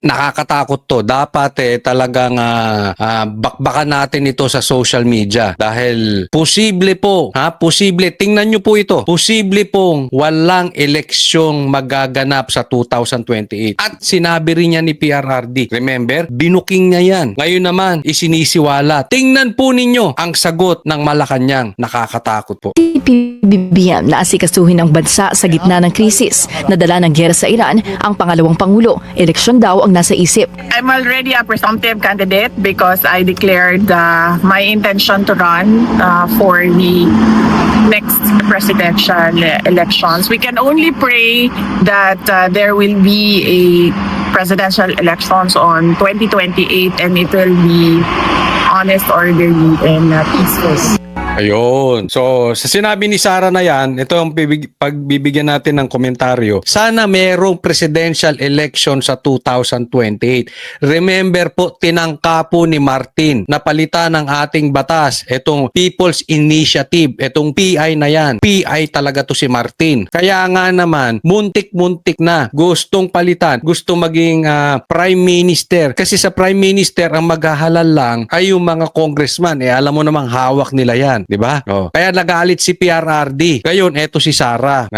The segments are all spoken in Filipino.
nakakatakot to. Dapat talagang bakbakan natin ito sa social media dahil posible po, posible, tingnan nyo po ito, posible pong walang eleksyong magaganap sa 2028. At sinabi rin niya ni PRRD, remember, binuking niya yan. Ngayon naman, isinisiwala. Tingnan po ninyo ang sagot ng Malacanang. Nakakatakot po. PBBM na asikasuhin ang bansa sa gitna ng krisis. Nadala ng giyera sa Iran ang pangalawang pangulo. Eleksyon daw ang nasa isip. I'm already a presumptive candidate because I declared my intention to run for the next presidential elections. We can only pray that there will be a presidential elections on 2028 and it will be honest, orderly, and peaceful. Ayun. So, sa sinabi ni Sara na yan, ito ang pagbibigyan natin ng komentaryo. Sana merong presidential election sa 2028. Remember po, tinangka po ni Martin na palitan ng ating batas. Itong People's Initiative, itong PI na yan. PI talaga to si Martin. Kaya nga naman, muntik-muntik na. Gustong palitan. Gustong maging Prime Minister. Kasi sa Prime Minister, ang maghahalal lang ay yung mga congressman. Alam mo namang hawak nila yan. Diba? Kaya nagalit si PRRD. Ngayon, eto si Sara.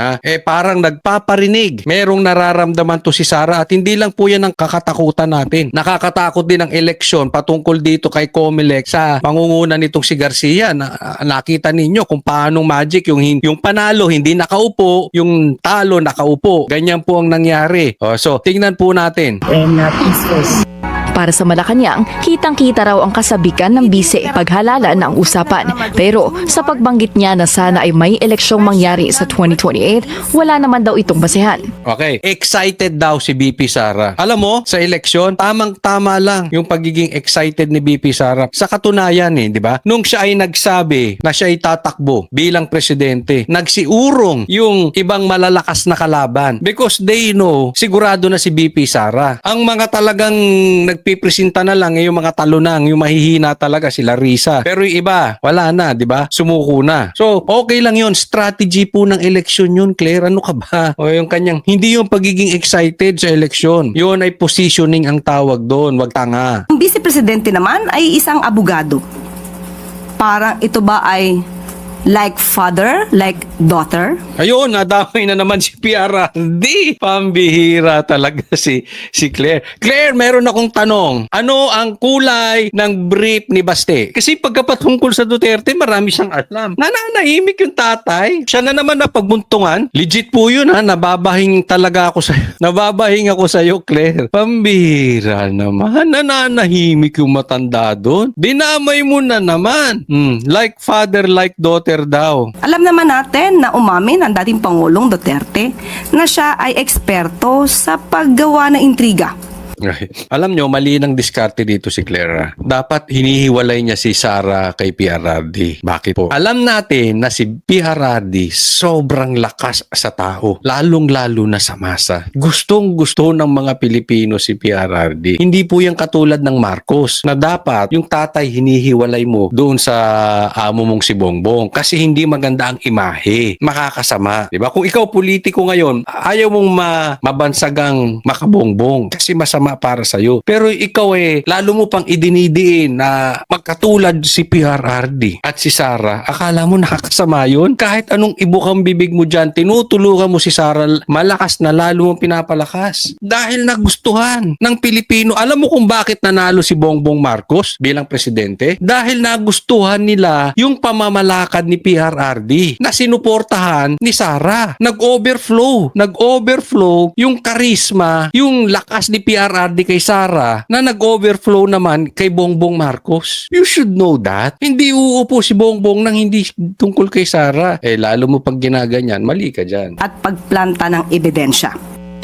Parang nagpaparinig. Merong nararamdaman to si Sara at hindi lang po yan ang kakatakutan natin. Nakakatakot din ang eleksyon patungkol dito kay Comelec sa pangunguna nitong si Garcia. Nakita ninyo kung paano magic yung panalo hindi nakaupo, yung talo nakaupo. Ganyan po ang nangyari. So, tingnan po natin. And peaceful. Para sa Malacanang, kitang-kita raw ang kasabikan ng bise paghalalan ng usapan. Pero sa pagbanggit niya na sana ay may eleksyong mangyari sa 2028, wala naman daw itong basehan. Okay, excited daw si BP Sara. Alam mo, sa eleksyon, tamang-tama lang yung pagiging excited ni BP Sara. Sa katunayan di ba? Nung siya ay nagsabi na siya ay tatakbo bilang presidente, nagsiurong yung ibang malalakas na kalaban because they know, sigurado na si BP Sara. Ang mga talagang nagpipresenta na lang yung mga talunang, yung mahihina talaga sila Risa. Pero yung iba, wala na, di ba? Sumuko na. So, okay lang yun. Strategy po ng eleksyon yun, Claire. Ano ka ba? O yung kanyang, hindi yung pagiging excited sa eleksyon. Yun ay positioning ang tawag doon. Wag tanga. Ang vice-presidente naman ay isang abogado. Parang ito ba ay like father, like daughter? Ayun, nadamay na naman si PRRD. Pambihira talaga si Claire. Claire, meron akong tanong. Ano ang kulay ng brief ni Baste? Kasi pagkapatungkol sa Duterte, marami siyang alam. Nananahimik yung tatay. Siya na naman na pagbuntungan. Legit po yun nababahing talaga ako sa nababahing ako sa iyo, Claire. Pambihira naman. Nananahimik yung matanda doon. Dinamay mo na naman. Like father, like daughter daw. Alam naman natin na umamin ang dating Pangulong Duterte na siya ay eksperto sa paggawa ng intriga. Alam nyo, mali ng diskarte dito si Clara. Dapat hinihiwalay niya si Sara kay PRRD. Bakit po? Alam natin na si PRRD sobrang lakas sa tao. Lalong-lalo na sa masa. Gustong-gusto ng mga Pilipino si PRRD. Hindi po yung katulad ng Marcos na dapat yung tatay hinihiwalay mo doon sa amo mong si Bongbong. Kasi hindi maganda ang imahe. Makakasama. Diba? Kung ikaw politiko ngayon, ayaw mong mabansagang makabongbong. Kasi masama para sa'yo. Pero ikaw lalo mo pang idinidiin na magkatulad si PRRD at si Sara. Akala mo nakakasama yun? Kahit anong ibukang bibig mo dyan, tinutulungan mo si Sara, malakas na lalo mong pinapalakas. Dahil nagustuhan ng Pilipino. Alam mo kung bakit nanalo si Bongbong Marcos bilang presidente? Dahil nagustuhan nila yung pamamalakad ni PRRD na sinuportahan ni Sara. Nag-overflow yung karisma, yung lakas ni PRRD kay Sara na nag-overflow naman kay Bongbong Marcos. You should know that. Hindi uupo si Bongbong nang hindi tungkol kay Sara. Lalo mo pag ginaganyan, mali ka dyan. At pagplanta ng ebidensya.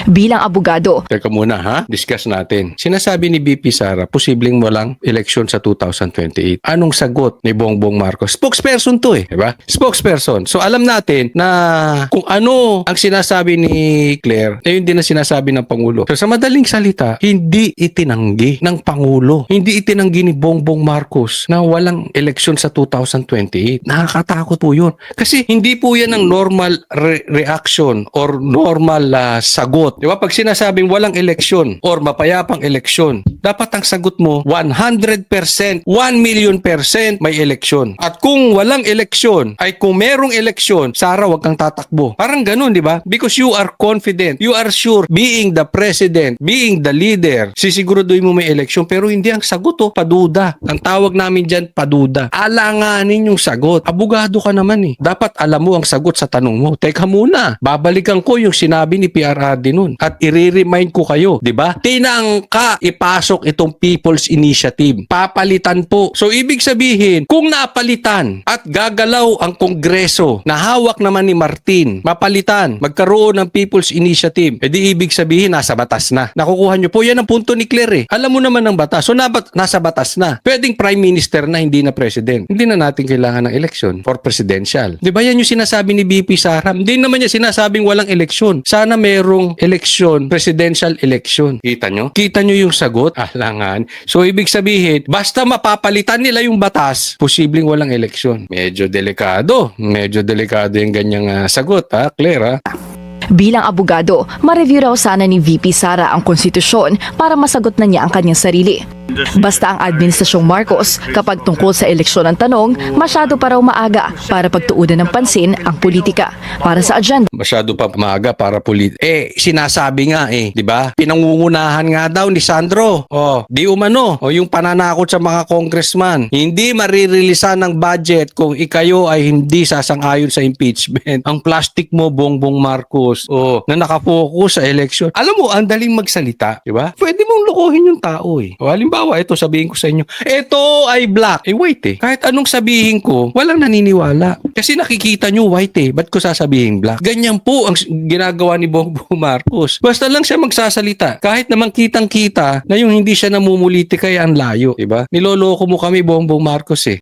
Bilang abogado, Teka muna discuss natin. Sinasabi ni BP Sara, posibleng walang eleksyon sa 2028. Anong sagot ni Bongbong Marcos? Spokesperson to diba? Spokesperson. So alam natin na kung ano ang sinasabi ni Claire, yun din ang sinasabi ng Pangulo. So sa madaling salita, hindi itinanggi ng Pangulo. Hindi itinanggi ni Bongbong Marcos na walang eleksyon sa 2028. Nakakatakot po yun. Kasi hindi po yan ang normal reaction or normal sagot Di ba? Pag sinasabing walang eleksyon or mapayapang eleksyon, dapat ang sagot mo 100%, 1,000,000% may eleksyon. At kung walang eleksyon, ay kung merong eleksyon, Sara, wag kang tatakbo. Parang ganun, di ba? Because you are confident, you are sure, being the president, being the leader, sisiguraduhin mo may eleksyon. Pero hindi ang sagot, paduda. Ang tawag namin dyan, paduda. Alanganin yung sagot. Abogado ka naman eh. Dapat alam mo ang sagot sa tanong mo. Teka muna, babalikan ko yung sinabi ni PRRD nun at i-remind ko kayo, di ba? Tinangka ipasok itong People's Initiative. Papalitan po. So ibig sabihin, kung napalitan at gagalaw ang Kongreso na hawak naman ni Martin, mapalitan, magkaroon ng People's Initiative, edi ibig sabihin nasa batas na. Nakukuha nyo po, yan ang punto ni Claire eh. Alam mo naman ng batas. So nasa batas na. Pwedeng Prime Minister na, hindi na President. Hindi na natin kailangan ng eleksyon for presidential. Di ba yan yung sinasabi ni VP Sara? Hindi naman niya sinasabing walang eleksyon. Sana merong eleksyon, presidential election. Kita nyo? Kita nyo yung sagot? Alangan. So ibig sabihin, basta mapapalitan nila yung batas, posibleng walang eleksyon. Medyo delikado. Medyo delikado yung ganyang sagot, ha, Claire, ha? Bilang abogado, ma-review raw sana ni VP Sara ang konstitusyon para masagot na niya ang kanyang sarili. Basta ang Administrasyong Marcos, kapag tungkol sa eleksyon ang tanong, masyado pa raw maaga para pagtuunan ng pansin ang politika. Para sa agenda Masyado pa maaga para sinasabi nga di ba? Pinangungunahan nga daw ni Sandro. Di umano. Yung pananakot sa mga congressman. Hindi maririlisan ng budget kung ikayo ay hindi sasang-ayon sa impeachment. Ang plastic mo, Bongbong Marcos, na nakapokus sa eleksyon. Alam mo, ang daling magsalita, di ba? Pwede mong lokohin yung tao halimbawa, ito sabihin ko sa inyo, ito ay black. Wait Kahit anong sabihin ko, walang naniniwala. Kasi nakikita nyo white Ba't ko sasabihin black? Ganyan po ang ginagawa ni Bongbong Marcos. Basta lang siya magsasalita. Kahit naman kitang-kita na yung hindi siya namumuliti kaya ang layo. Diba? Niloloko mo kami, Bongbong Marcos